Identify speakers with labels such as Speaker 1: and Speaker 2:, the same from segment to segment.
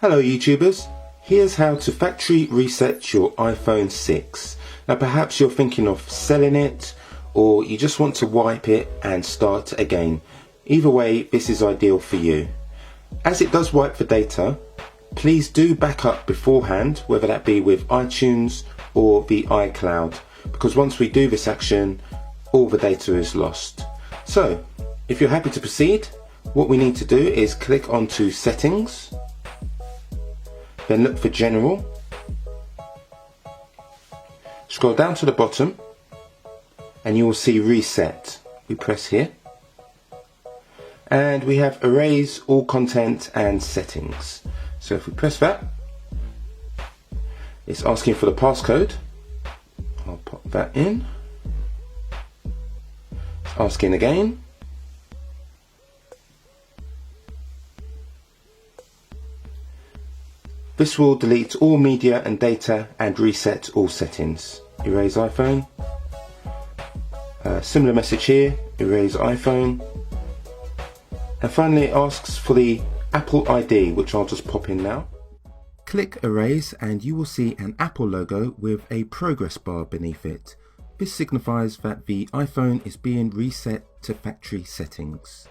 Speaker 1: Hello YouTubers, here's how to factory reset your iPhone 6. Now perhaps you're thinking of selling it, or you just want to wipe it and start again. Either way, this is ideal for you. As it does wipe the data, please do back up beforehand, whether that be with iTunes or the iCloud, because once we do this action, all the data is lost. So, if you're happy to proceed, what we need to do is click onto Settings, then look for General, scroll down to the bottom and you will see Reset. We press here and we have Erase all content and settings. So if we press that, it's asking for the passcode. I'll pop that in. It's asking again. This will delete all media and data and reset all settings. Erase iPhone. Similar message here, erase iPhone. And finally it asks for the Apple ID, which I'll just pop in now. Click Erase and you will see an Apple logo with a progress bar beneath it. This signifies that the iPhone is being reset to factory settings.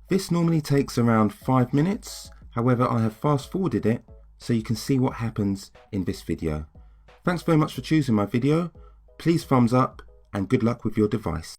Speaker 1: This normally takes around 5 minutes, however I have fast forwarded it so you can see what happens in this video. Thanks very much for choosing my video. Please thumbs up and good luck with your device.